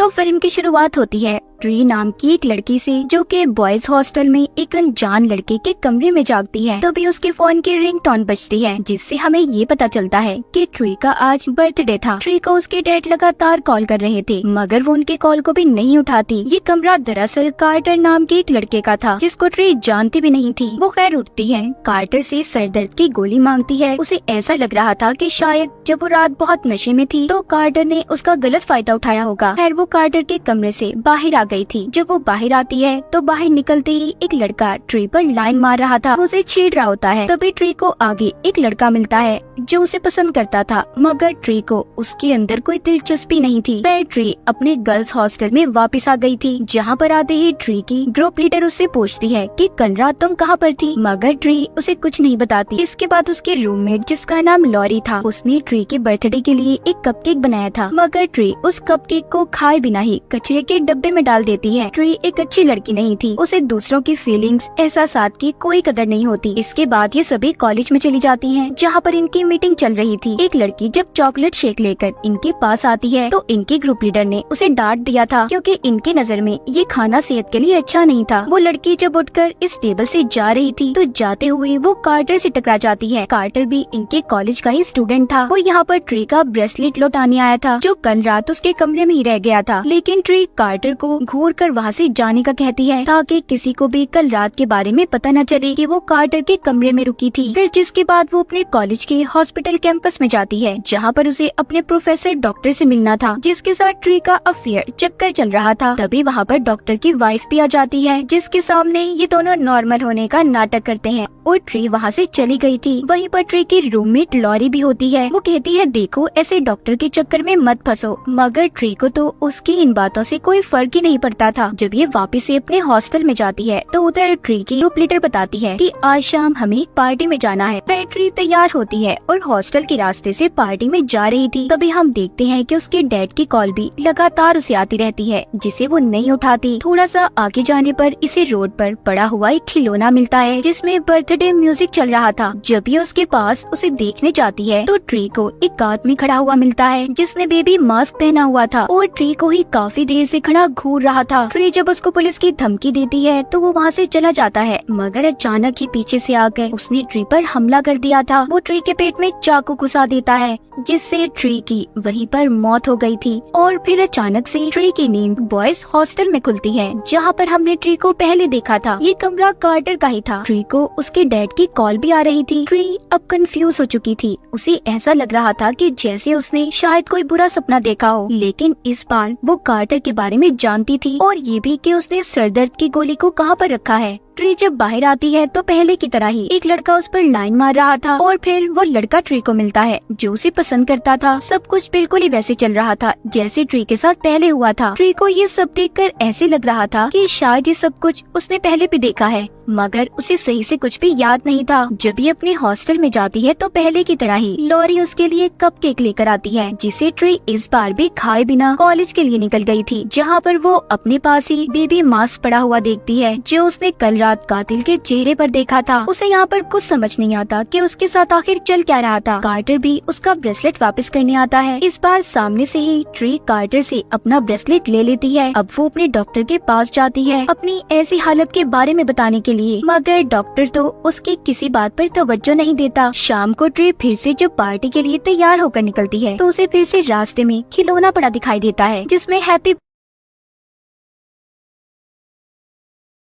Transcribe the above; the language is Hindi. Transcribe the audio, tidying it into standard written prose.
तो फिल्म की शुरुआत होती है ट्री नाम की एक लड़की से, जो कि बॉयज हॉस्टल में एक अनजान लड़के के कमरे में जागती है। तभी उसके फोन की रिंगटोन बजती है, जिससे हमें ये पता चलता है कि ट्री का आज बर्थडे था। ट्री को उसके डैड लगातार कॉल कर रहे थे, मगर वो उनके कॉल को भी नहीं उठाती। ये कमरा दरअसल कार्टर नाम के एक लड़के का था, जिसको ट्री जानती भी नहीं थी। वो खैर उठती है, कार्टर से सरदर्द की गोली मांगती है। उसे ऐसा लग रहा था कि शायद जब वो रात बहुत नशे में थी तो कार्टर ने उसका गलत फायदा उठाया होगा। खैर वो कार्टर के कमरे से बाहर आ गई थी। जब वो बाहर आती है तो बाहर निकलते ही एक लड़का ट्री पर लाइन मार रहा था, उसे छेड़ रहा होता है। तभी ट्री को आगे एक लड़का मिलता है जो उसे पसंद करता था, मगर ट्री को उसके अंदर कोई दिलचस्पी नहीं थी। फिर ट्री अपने गर्ल्स हॉस्टल में वापस आ गई थी, जहाँ पर आते ही ट्री की ग्रुप लीडर उससे पूछती है कि कल रात तुम कहाँ पर थी, मगर ट्री उसे कुछ नहीं बताती। इसके बाद उसके रूममेट जिसका नाम लॉरी था, उसने ट्री के बर्थडे के लिए एक कपकेक बनाया था, मगर ट्री उस कपकेक को खाए बिना ही कचरे के डब्बे में डाल देती है। ट्री एक अच्छी लड़की नहीं थी, उसे दूसरों की फीलिंग्स एहसासात की कोई कदर नहीं होती। इसके बाद ये सभी कॉलेज में चली जाती हैं, जहाँ पर इनकी मीटिंग चल रही थी। एक लड़की जब चॉकलेट शेक लेकर इनके पास आती है तो इनके ग्रुप लीडर ने उसे डांट दिया था, क्योंकि इनके नजर में ये खाना सेहत के लिए अच्छा नहीं था। वो लड़की जब उठकर इस टेबल से जा रही थी तो जाते हुए वो कार्टर से टकरा जाती है। कार्टर भी इनके कॉलेज का ही स्टूडेंट था। वो यहाँ पर ट्री का ब्रेसलेट लौटाने आया था, जो कल रात उसके कमरे में ही रह गया था। लेकिन ट्री कार्टर को घूर कर वहाँ से जाने का कहती है, ताकि किसी को भी कल रात के बारे में पता न चले कि वो कार्टर के कमरे में रुकी थी। फिर जिसके बाद वो अपने कॉलेज के हॉस्पिटल कैंपस में जाती है, जहाँ पर उसे अपने प्रोफेसर डॉक्टर से मिलना था, जिसके साथ ट्री का अफेयर चक्कर चल रहा था। तभी वहाँ पर डॉक्टर की वाइफ भी आ जाती है, जिसके सामने ये दोनों नॉर्मल होने का नाटक करते हैं और ट्री वहाँ से चली गई थी। वहीं पर ट्री की रूममेट लॉरी भी होती है। वो कहती है, देखो ऐसे डॉक्टर के चक्कर में मत फंसो, मगर ट्री को तो उसकी इन बातों से कोई फर्क ही नहीं पड़ता था। जब ये वापस से अपने हॉस्टल में जाती है तो उधर ट्री की ग्रुप लीडर बताती है कि आज शाम हमें पार्टी में जाना है। फिर ट्री तैयार होती है और हॉस्टल के रास्ते से पार्टी में जा रही थी। तभी हम देखते हैं कि उसके डैड की कॉल भी लगातार उसे आती रहती है, जिसे वो नहीं उठाती। थोड़ा सा आगे जाने पर इसे रोड पर पड़ा हुआ एक खिलौना मिलता है, जिसमें बर्थडे म्यूजिक चल रहा था। जब ये उसके पास उसे देखने जाती है तो ट्री को एक आदमी खड़ा हुआ मिलता है, जिसने बेबी मास्क पहना हुआ था और ट्री को ही काफी देर से खड़ा घूर रहा था। ट्री जब उसको पुलिस की धमकी देती है तो वो वहाँ से चला जाता है, मगर अचानक ही पीछे से आकर उसने ट्री पर हमला कर दिया था। वो ट्री के पेट में चाकू घुसा देता है, जिससे ट्री की वहीं पर मौत हो गई थी। और फिर अचानक से ट्री की नींद बॉयज हॉस्टल में खुलती है, जहाँ पर हमने ट्री को पहले देखा था। ये कमरा कार्टर का ही था। ट्री को उसके डैड की कॉल भी आ रही थी। ट्री अब कंफ्यूज हो चुकी थी। उसे ऐसा लग रहा था कि जैसे उसने शायद कोई बुरा सपना देखा हो, लेकिन इस बार वो कार्टर के बारे में जानती थी और ये भी कि उसने सरदर्द की गोली को कहाँ पर रखा है। ट्री जब बाहर आती है तो पहले की तरह ही एक लड़का उस पर लाइन मार रहा था और फिर वो लड़का ट्री को मिलता है, जो उसे पसंद करता था। सब कुछ बिल्कुल ही वैसे चल रहा था जैसे ट्री के साथ पहले हुआ था। ट्री को ये सब देखकर ऐसे लग रहा था कि शायद ये सब कुछ उसने पहले भी देखा है, मगर उसे सही से कुछ भी याद नहीं था। जब ये अपने हॉस्टल में जाती है तो पहले की तरह ही लॉरी उसके लिए कपकेक लेकर आती है, जिसे ट्री इस बार भी खाए बिना कॉलेज के लिए निकल गई थी, जहाँ पर वो अपने पास ही बेबी मास्क पड़ा हुआ देखती है, जो उसने कल रात कातिल के चेहरे पर देखा था। उसे यहाँ पर कुछ समझ नहीं आता कि उसके साथ आखिर चल क्या रहा था। कार्टर भी उसका ब्रेसलेट वापस करने आता है। इस बार सामने से ही ट्री कार्टर से अपना ब्रेसलेट ले लेती है। अब वो अपने डॉक्टर के पास जाती है अपनी ऐसी हालत के बारे में बताने के लिए, मगर डॉक्टर तो उसकी किसी बात पर तवज्जो नहीं देता। शाम को ट्री फिर से जब पार्टी के लिए तैयार होकर निकलती है तो उसे फिर से रास्ते में खिलौना पड़ा दिखाई देता है, जिसमें हैप्पी